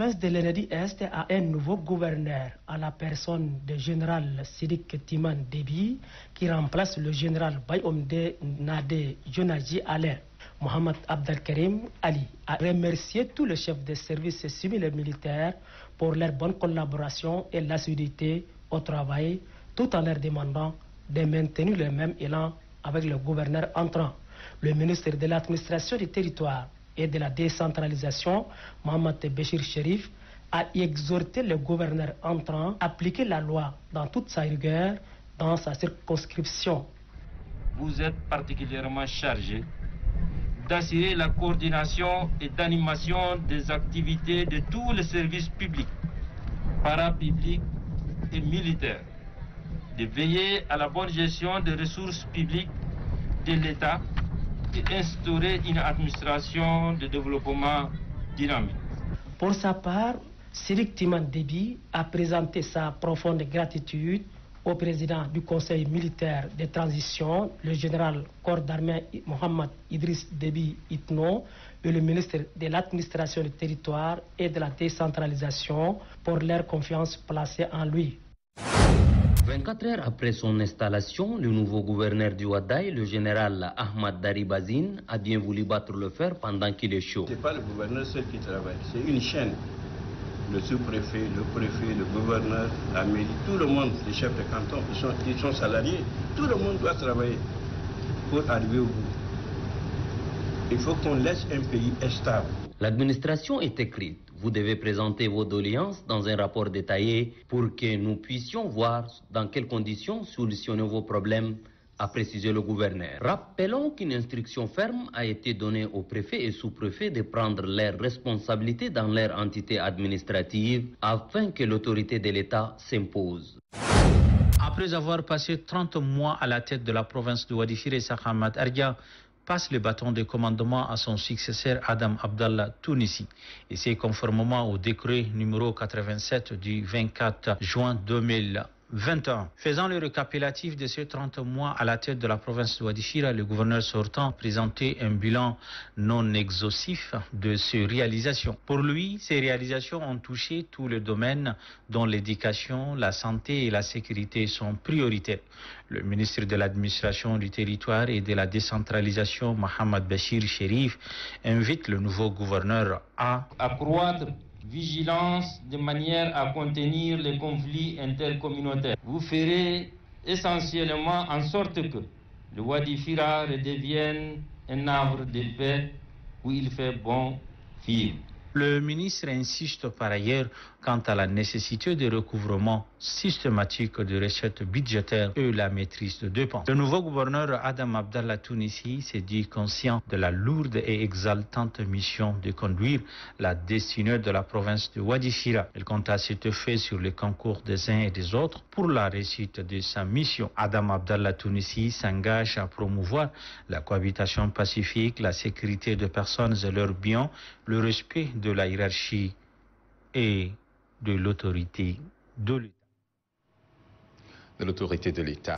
province de l'Enedi-Est a un nouveau gouverneur à la personne du général Sidik Timan Déby qui remplace le général Bayomde Nade Jonaji Alain. Mohamed Abdelkarim Ali a remercié tous les chefs des services civils et militaires pour leur bonne collaboration et l'assiduité au travail, tout en leur demandant de maintenir le même élan avec le gouverneur entrant. Le ministre de l'administration du territoire et de la décentralisation, Mohamed Béchir Chérif, a exhorté le gouverneur entrant à appliquer la loi dans toute sa rigueur dans sa circonscription. Vous êtes particulièrement chargé d'assurer la coordination et d'animation des activités de tous les services publics, parapublics et militaires, de veiller à la bonne gestion des ressources publiques de l'État et instaurer une administration de développement dynamique. Pour sa part, Sidik Timan Déby a présenté sa profonde gratitude au président du Conseil militaire de transition, le général corps d'armée Mohamed Idriss Déby Itno, et le ministre de l'administration du territoire et de la décentralisation pour leur confiance placée en lui. 24 heures après son installation, le nouveau gouverneur du Wadaï, le général Ahmad Daribazine, a bien voulu battre le fer pendant qu'il est chaud. Ce n'est pas le gouverneur seul qui travaille, c'est une chaîne. Le sous-préfet, le préfet, le gouverneur, la mairie, tout le monde, les chefs de canton, ils sont salariés. Tout le monde doit travailler pour arriver au bout. Il faut qu'on laisse un pays stable. L'administration est écrite. Vous devez présenter vos doléances dans un rapport détaillé pour que nous puissions voir dans quelles conditions solutionner vos problèmes, a précisé le gouverneur. Rappelons qu'une instruction ferme a été donnée aux préfets et sous-préfets de prendre leurs responsabilités dans leur entité administrative afin que l'autorité de l'État s'impose. Après avoir passé 30 mois à la tête de la province de Wadi Fira, Ahmad Ardia passe le bâton de commandement à son successeur Adam Abdallah Tounissi. Et c'est conformément au décret numéro 87 du 24 juin 2021. Faisant le récapitulatif de ces 30 mois à la tête de la province de Wadi Fira, le gouverneur sortant présentait un bilan non exhaustif de ses réalisations. Pour lui, ces réalisations ont touché tous les domaines dont l'éducation, la santé et la sécurité sont prioritaires. Le ministre de l'administration du territoire et de la décentralisation, Mohamed Béchir Chérif, invite le nouveau gouverneur à accroître vigilance de manière à contenir les conflits intercommunautaires. Vous ferez essentiellement en sorte que le Wadi Fira redevienne un havre de paix où il fait bon vivre. Le ministre insiste par ailleurs quant à la nécessité de recouvrement systématique de recettes budgétaires et la maîtrise de dépenses. Le nouveau gouverneur Adam Abdallah Tounissi s'est dit conscient de la lourde et exaltante mission de conduire la destinée de la province de Wadi Fira. Il compte à cet effet sur le concours des uns et des autres pour la réussite de sa mission. Adam Abdallah Tounissi s'engage à promouvoir la cohabitation pacifique, la sécurité des personnes et leurs biens, le respect de la hiérarchie et de l'autorité de l'État.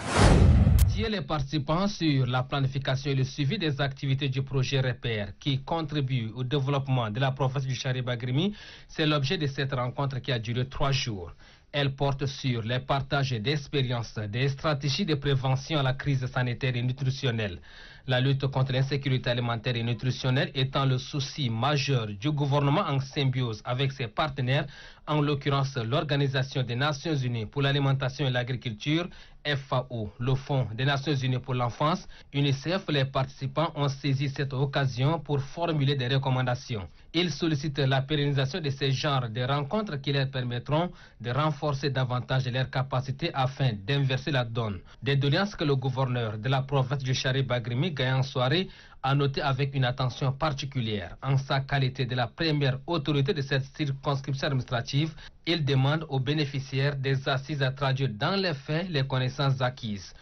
Les participants sur la planification et le suivi des activités du projet REPER qui contribue au développement de la province du Chari-Bagrimi, c'est l'objet de cette rencontre qui a duré 3 jours. Elle porte sur les partages d'expériences, des stratégies de prévention à la crise sanitaire et nutritionnelle. La lutte contre l'insécurité alimentaire et nutritionnelle étant le souci majeur du gouvernement en symbiose avec ses partenaires, en l'occurrence l'Organisation des Nations Unies pour l'alimentation et l'agriculture, FAO, le Fonds des Nations Unies pour l'enfance, UNICEF. Les participants ont saisi cette occasion pour formuler des recommandations. Ils sollicitent la pérennisation de ces genres de rencontres qui leur permettront de renforcer davantage leurs capacités afin d'inverser la donne. Des doléances que le gouverneur de la province du Chari-Bagrimi, Gaïan Soare, a noté avec une attention particulière. En sa qualité de la première autorité de cette circonscription administrative, il demande aux bénéficiaires des assises à traduire dans les faits les connaissances acquises.